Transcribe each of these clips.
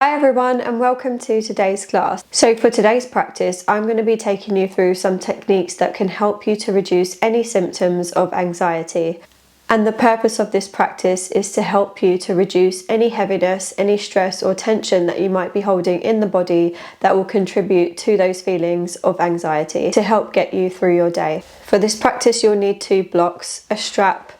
Hi everyone and welcome to today's class. So for today's practice, I'm going to be taking you through some techniques that can help you to reduce any symptoms of anxiety. And the purpose of this practice is to help you to reduce any heaviness, any stress or tension that you might be holding in the body that will contribute to those feelings of anxiety to help get you through your day. For this practice, you'll need 2 blocks, a strap,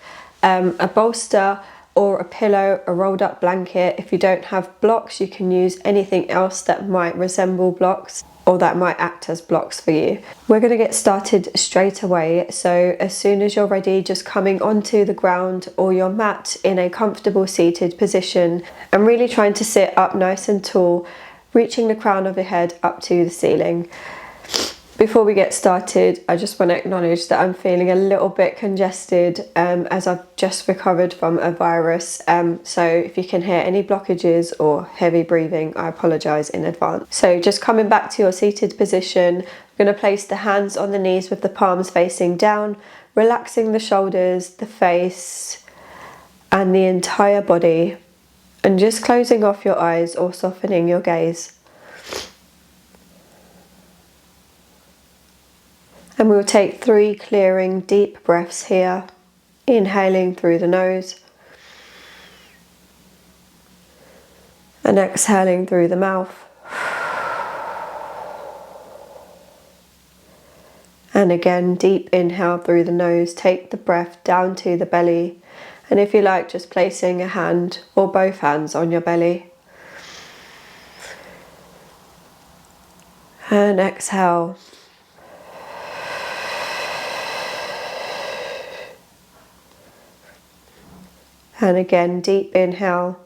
a bolster, or a pillow, a rolled up blanket. If you don't have blocks, you can use anything else that might resemble blocks or that might act as blocks for you. We're going to get started straight away. So as soon as you're ready, just coming onto the ground or your mat in a comfortable seated position and really trying to sit up nice and tall, reaching the crown of your head up to the ceiling. Before we get started, I just want to acknowledge that I'm feeling a little bit congested as I've just recovered from a virus. So if you can hear any blockages or heavy breathing, I apologise in advance. So just coming back to your seated position, I'm going to place the hands on the knees with the palms facing down, relaxing the shoulders, the face and the entire body, and just closing off your eyes or softening your gaze. And we'll take 3 clearing deep breaths here, inhaling through the nose and exhaling through the mouth. And again, deep inhale through the nose, take the breath down to the belly, and if you like, just placing a hand or both hands on your belly. And exhale. And again, deep inhale.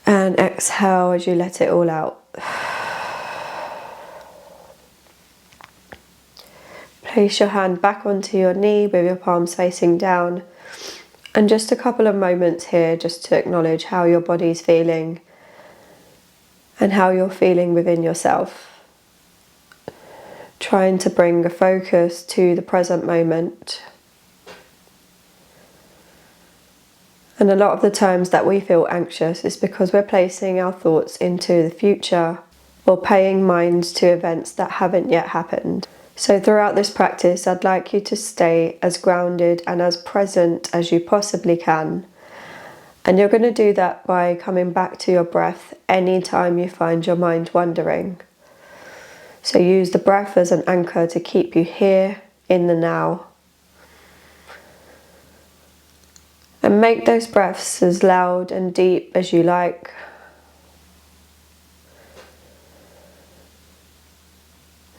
And exhale as you let it all out. Place your hand back onto your knee with your palms facing down. And just a couple of moments here just to acknowledge how your body's feeling and how you're feeling within yourself. Trying to bring a focus to the present moment. And a lot of the times that we feel anxious is because we're placing our thoughts into the future or paying mind to events that haven't yet happened. So throughout this practice, I'd like you to stay as grounded and as present as you possibly can. And you're going to do that by coming back to your breath anytime you find your mind wandering. So use the breath as an anchor to keep you here in the now. And make those breaths as loud and deep as you like.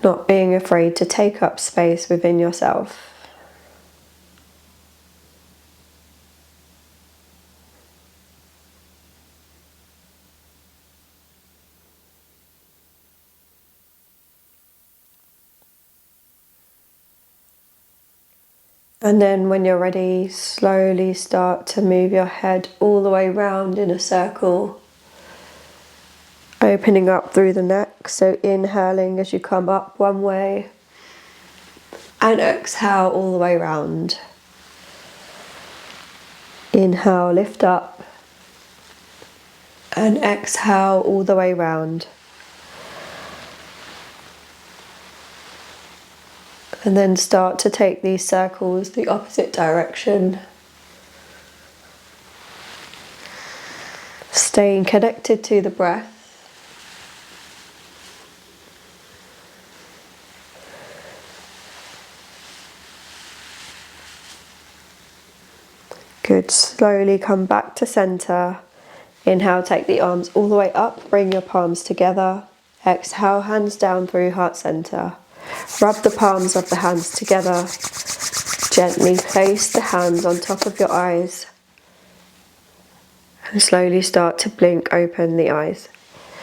Not being afraid to take up space within yourself. And then when you're ready, slowly start to move your head all the way round in a circle. Opening up through the neck, so inhaling as you come up one way. And exhale all the way round. Inhale, lift up. And exhale all the way round. And then start to take these circles the opposite direction. Staying connected to the breath. Good. Slowly come back to center. Inhale, take the arms all the way up. Bring your palms together. Exhale, hands down through heart center. Rub the palms of the hands together. Gently place the hands on top of your eyes. And slowly start to blink open the eyes.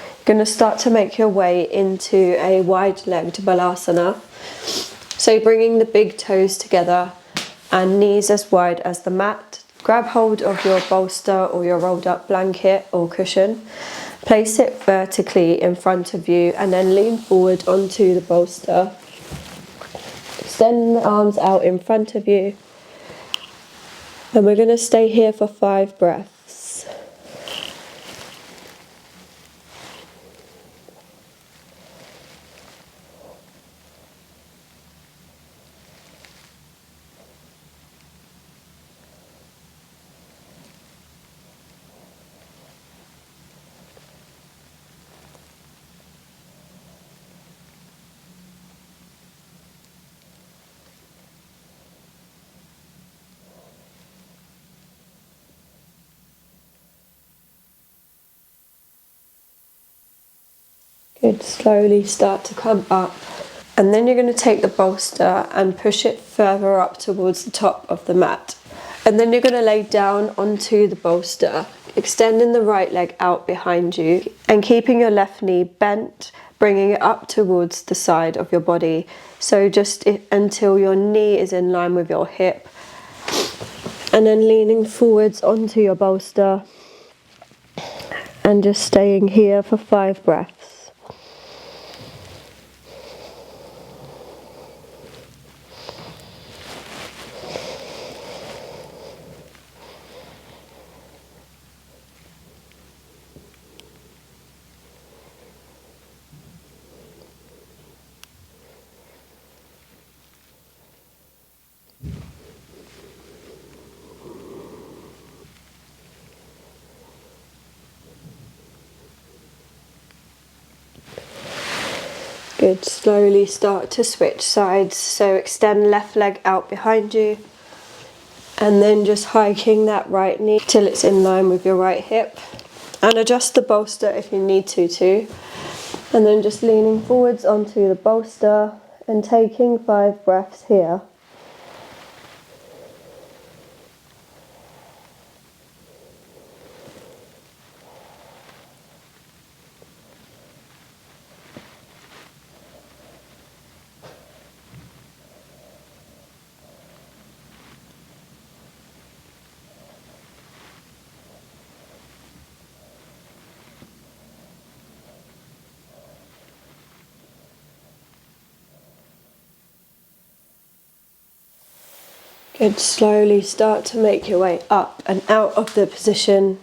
You're going to start to make your way into a wide-legged balasana. So bringing the big toes together and knees as wide as the mat. Grab hold of your bolster or your rolled up blanket or cushion. Place it vertically in front of you and then lean forward onto the bolster. Extend the arms out in front of you And we're going to stay here for 5 breaths. Good, slowly start to come up. And then you're going to take the bolster and push it further up towards the top of the mat. And then you're going to lay down onto the bolster, extending the right leg out behind you and keeping your left knee bent, bringing it up towards the side of your body. So just until your knee is in line with your hip. And then leaning forwards onto your bolster and just staying here for 5 breaths. Good, slowly start to switch sides, so extend left leg out behind you and then just hiking that right knee till it's in line with your right hip, and adjust the bolster if you need to too, and then just leaning forwards onto the bolster and taking 5 breaths here. Good, slowly start to make your way up and out of the position.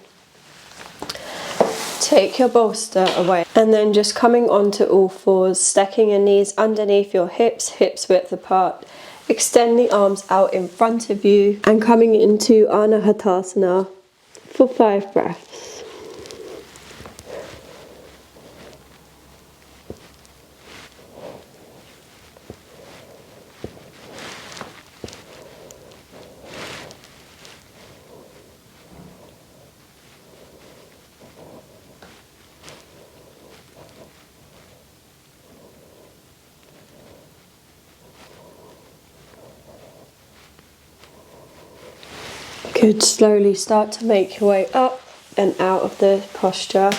Take your bolster away and then just coming onto all fours, stacking your knees underneath your hips, hips width apart. Extend the arms out in front of you and coming into Anahatasana for 5 breaths. Good, slowly start to make your way up and out of the posture.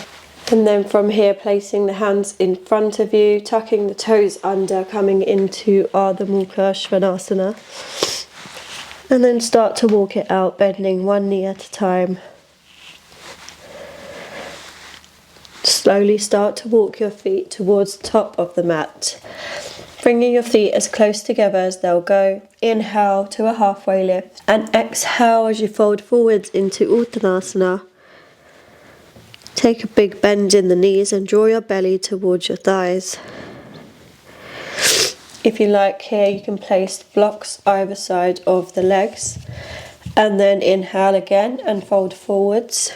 And then from here, placing the hands in front of you, tucking the toes under, coming into Ardha Mukha Svanasana. And then start to walk it out, bending one knee at a time. Slowly start to walk your feet towards the top of the mat. Bringing your feet as close together as they'll go. Inhale to a halfway lift. And exhale as you fold forwards into Uttanasana. Take a big bend in the knees and draw your belly towards your thighs. If you like here, you can place blocks either side of the legs. And then inhale again and fold forwards.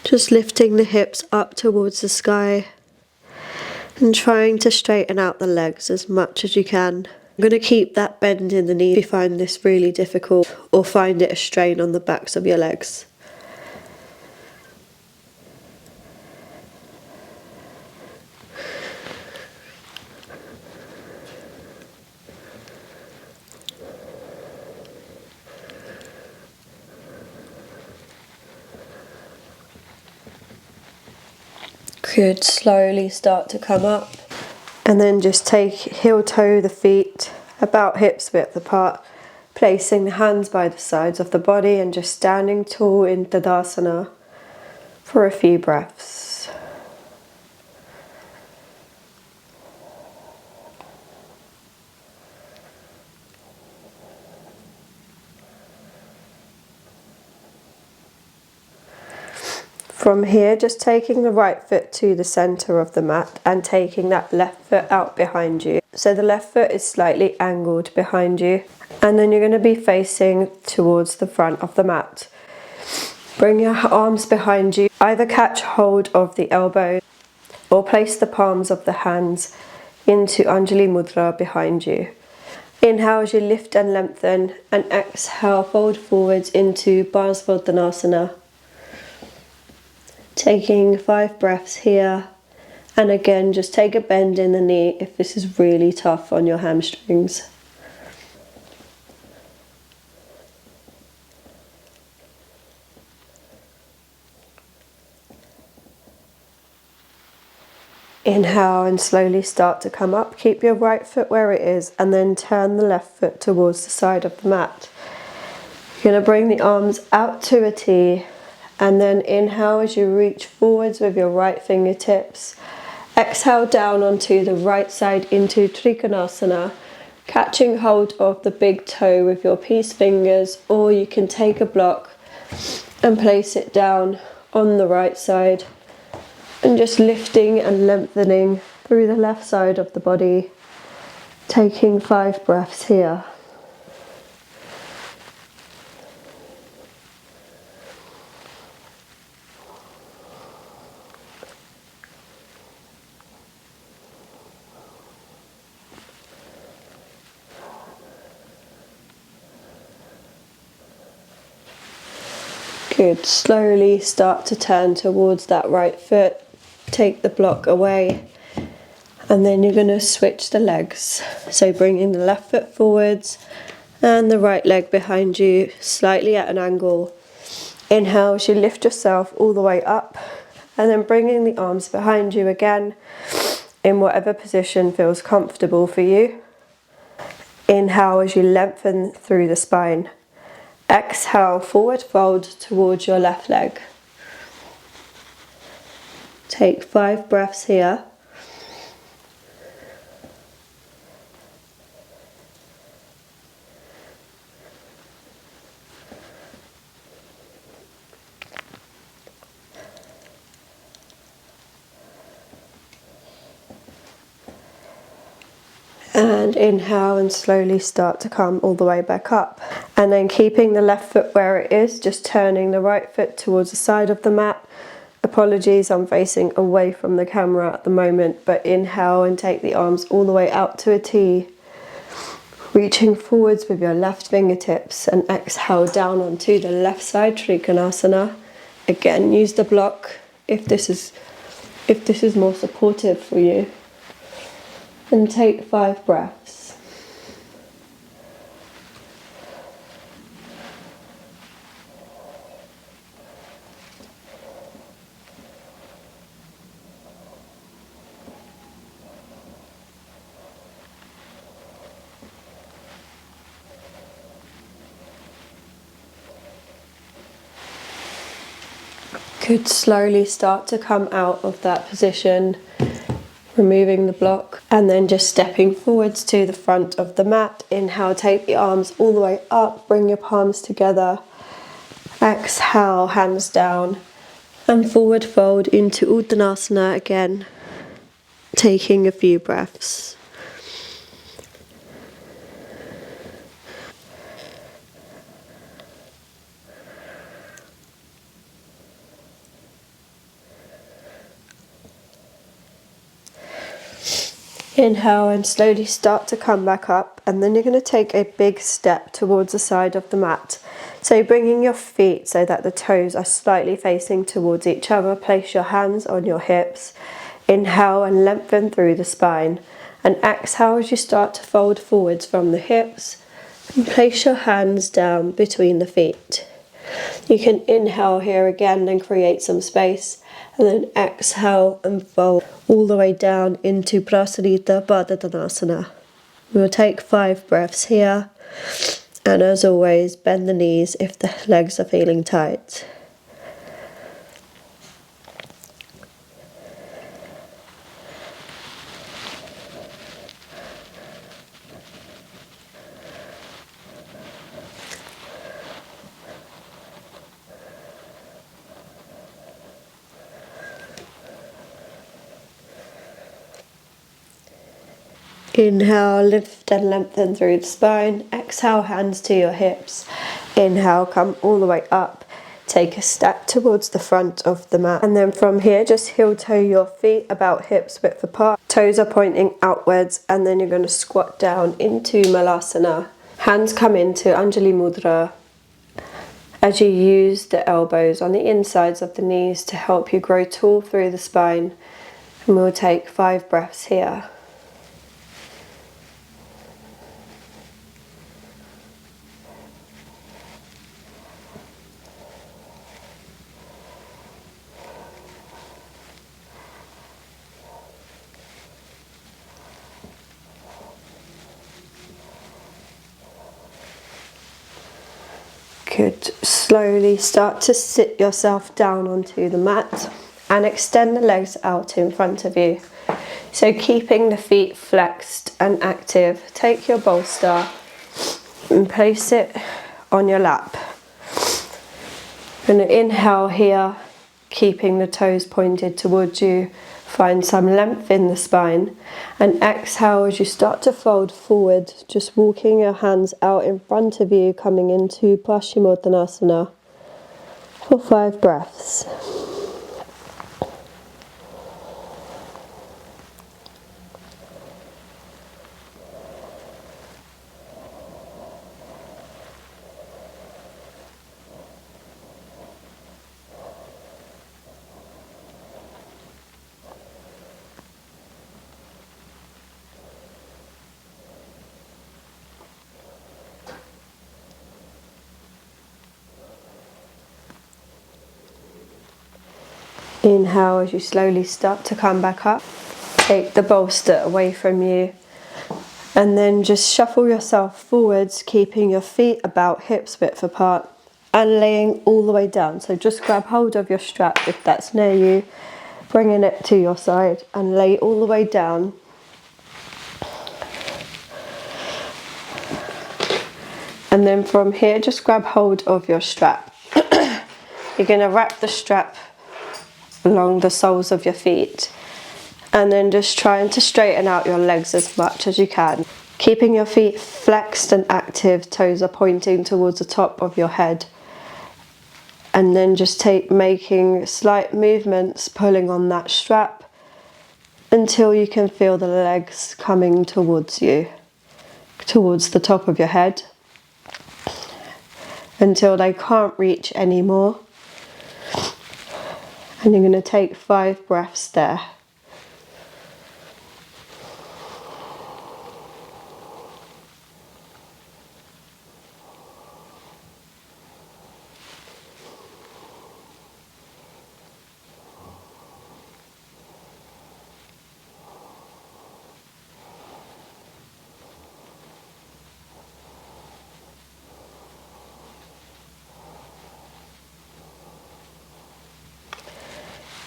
Just lifting the hips up towards the sky. And trying to straighten out the legs as much as you can. I'm going to keep that bend in the knee if you find this really difficult or find it a strain on the backs of your legs. Good, slowly start to come up and then just take heel toe the feet about hips width apart, placing the hands by the sides of the body and just standing tall in Tadasana for a few breaths. From here, just taking the right foot to the center of the mat and taking that left foot out behind you. So the left foot is slightly angled behind you, and then you're going to be facing towards the front of the mat. Bring your arms behind you, either catch hold of the elbows or place the palms of the hands into Anjali Mudra behind you. Inhale as you lift and lengthen, and exhale, fold forwards into Barsvardhanasana. Taking 5 breaths here, and again just take a bend in the knee if this is really tough on your hamstrings. Inhale and slowly start to come up. Keep your right foot where it is and then turn the left foot towards the side of the mat. You're going to bring the arms out to a T, and then inhale as you reach forwards with your right fingertips. Exhale down onto the right side into Trikonasana, catching hold of the big toe with your peace fingers, or you can take a block and place it down on the right side. And just lifting and lengthening through the left side of the body, taking 5 breaths here. Good. Slowly start to turn towards that right foot. Take the block away, and then you're going to switch the legs. So bringing the left foot forwards and the right leg behind you, slightly at an angle. Inhale as you lift yourself all the way up, and then bringing the arms behind you again in whatever position feels comfortable for you. Inhale as you lengthen through the spine. Exhale, forward fold towards your left leg. Take 5 breaths here. And inhale and slowly start to come all the way back up. And then keeping the left foot where it is, just turning the right foot towards the side of the mat. Apologies, I'm facing away from the camera at the moment, but inhale and take the arms all the way out to a T. Reaching forwards with your left fingertips, and exhale down onto the left side, Trikonasana. Again, use the block if this is more supportive for you. And take 5 breaths. Good. Slowly start to come out of that position, removing the block, and then just stepping forwards to the front of the mat. Inhale, take the arms all the way up, bring your palms together. Exhale, hands down, and forward fold into Uttanasana again, taking a few breaths. Inhale and slowly start to come back up, and then you're going to take a big step towards the side of the mat. So bringing your feet so that the toes are slightly facing towards each other. Place your hands on your hips. Inhale and lengthen through the spine. And exhale as you start to fold forwards from the hips. And place your hands down between the feet. You can inhale here again and create some space, and then exhale and fold all the way down into Prasarita Padottanasana. We'll take 5 breaths here, and as always, bend the knees if the legs are feeling tight. Inhale, lift and lengthen through the spine. Exhale, hands to your hips. Inhale, come all the way up. Take a step towards the front of the mat. And then from here, just heel toe your feet about hips width apart. Toes are pointing outwards, and then you're going to squat down into Malasana. Hands come into Anjali Mudra as you use the elbows on the insides of the knees to help you grow tall through the spine. And we'll take 5 breaths here. Good. Slowly start to sit yourself down onto the mat and extend the legs out in front of you. So keeping the feet flexed and active, take your bolster and place it on your lap. Going to inhale here, keeping the toes pointed towards you. Find some length in the spine, and exhale as you start to fold forward, just walking your hands out in front of you, coming into Paschimottanasana for 5 breaths. Inhale as you slowly start to come back up. Take the bolster away from you and then just shuffle yourself forwards, keeping your feet about hips width apart and laying all the way down. So just grab hold of your strap if that's near you, bringing it to your side and lay all the way down. And then from here, just grab hold of your strap. You're going to wrap the strap along the soles of your feet and then just trying to straighten out your legs as much as you can. Keeping your feet flexed and active, toes are pointing towards the top of your head. And then just making slight movements, pulling on that strap until you can feel the legs coming towards you, towards the top of your head, until they can't reach anymore. And you're going to take 5 breaths there.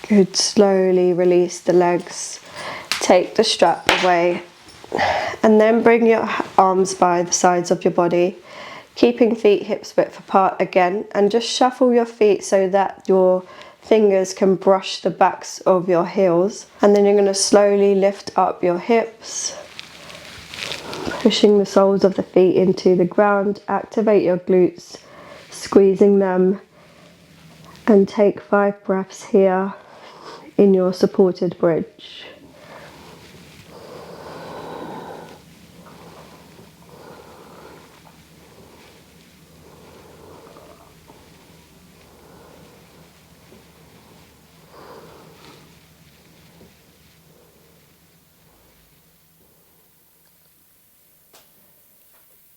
Good. Slowly release the legs, take the strap away, and then bring your arms by the sides of your body, keeping feet hips width apart again, and just shuffle your feet so that your fingers can brush the backs of your heels. And then you're going to slowly lift up your hips, pushing the soles of the feet into the ground. Activate your glutes, squeezing them, and take 5 breaths here in your supported bridge.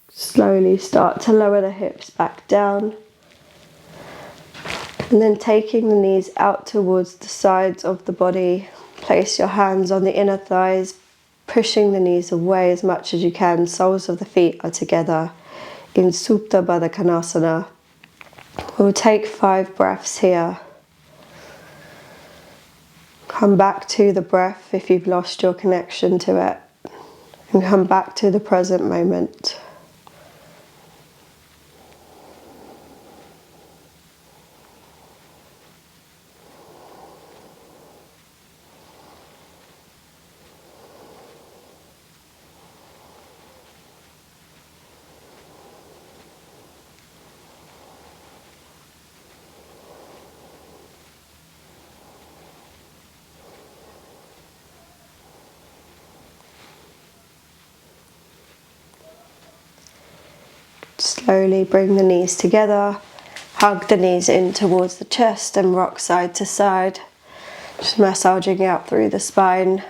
Slowly start to lower the hips back down. And then taking the knees out towards the sides of the body, place your hands on the inner thighs, pushing the knees away as much as you can. Soles of the feet are together in Supta Baddha Konasana. We'll take 5 breaths here. Come back to the breath if you've lost your connection to it, and come back to the present moment. Slowly bring the knees together, hug the knees in towards the chest and rock side to side, just massaging out through the spine.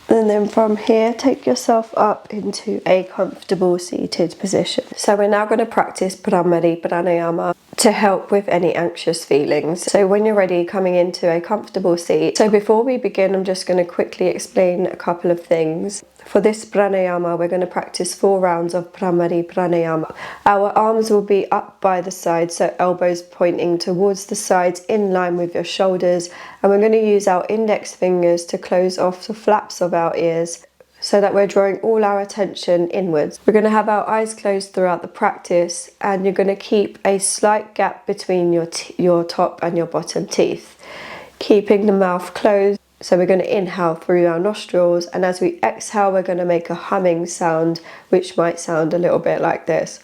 And then from here, take yourself up into a comfortable seated position. So we're now going to practice Pranayama to help with any anxious feelings. So when you're ready, coming into a comfortable seat. So before we begin, I'm just going to quickly explain a couple of things. For this pranayama, we're going to practice 4 rounds of pranayama. Our arms will be up by the sides, so elbows pointing towards the sides in line with your shoulders. And we're going to use our index fingers to close off the flaps of our ears, so that we're drawing all our attention inwards. We're going to have our eyes closed throughout the practice, and you're going to keep a slight gap between your top and your bottom teeth, keeping the mouth closed. So we're going to inhale through our nostrils, and as we exhale, we're going to make a humming sound, which might sound a little bit like this.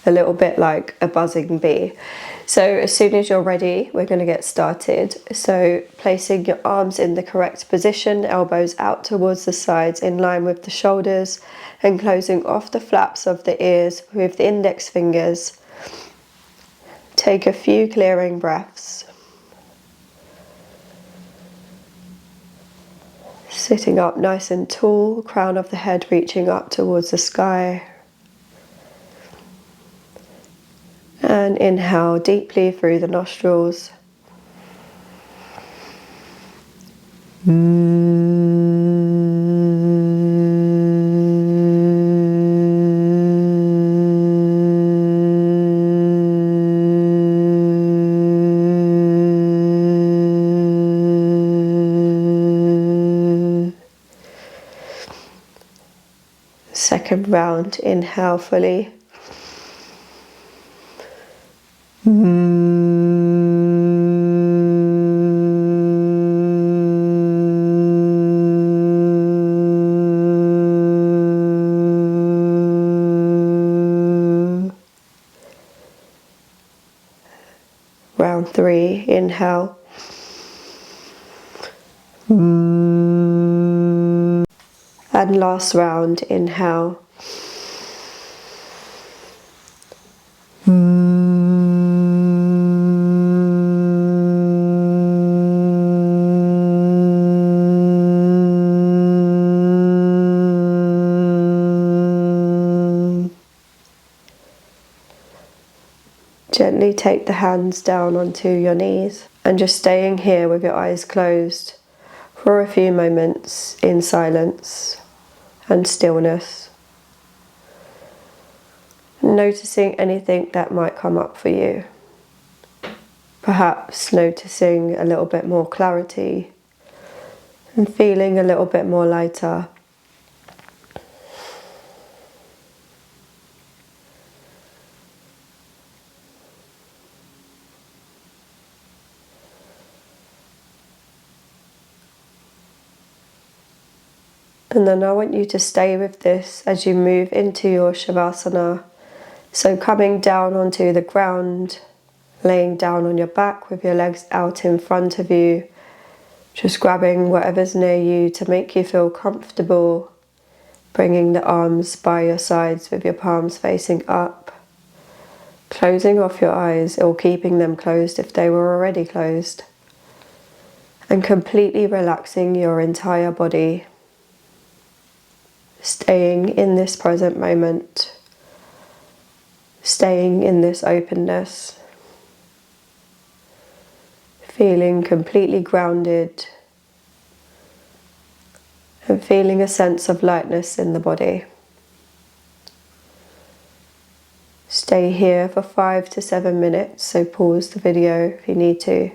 A little bit like a buzzing bee. So as soon as you're ready, we're going to get started. So placing your arms in the correct position, elbows out towards the sides in line with the shoulders, and closing off the flaps of the ears with the index fingers. Take a few clearing breaths. Sitting up nice and tall, crown of the head reaching up towards the sky. And inhale deeply through the nostrils. Second round, inhale fully. Round 3, inhale. And last round, inhale. Gently take the hands down onto your knees and just staying here with your eyes closed for a few moments in silence and stillness. Noticing anything that might come up for you. Perhaps noticing a little bit more clarity and feeling a little bit more lighter. And then I want you to stay with this as you move into your Savasana. So coming down onto the ground, laying down on your back with your legs out in front of you, just grabbing whatever's near you to make you feel comfortable, bringing the arms by your sides with your palms facing up, closing off your eyes or keeping them closed if they were already closed, and completely relaxing your entire body. Staying in this present moment, staying in this openness, feeling completely grounded and feeling a sense of lightness in the body. Stay here for 5 to 7 minutes, so pause the video if you need to.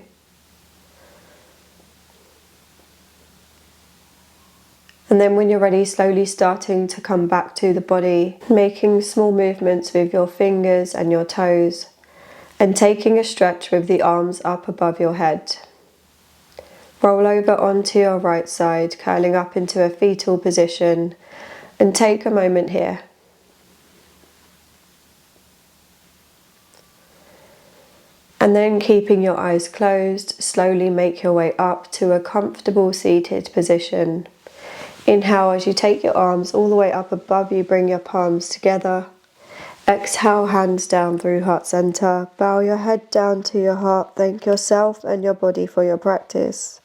And then when you're ready, slowly starting to come back to the body, making small movements with your fingers and your toes, and taking a stretch with the arms up above your head. Roll over onto your right side, curling up into a fetal position, and take a moment here. And then keeping your eyes closed, slowly make your way up to a comfortable seated position. Inhale as you take your arms all the way up above you, bring your palms together. Exhale, hands down through heart center. Bow your head down to your heart. Thank yourself and your body for your practice.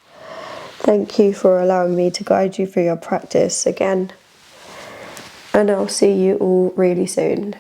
Thank you for allowing me to guide you through your practice again. And I'll see you all really soon.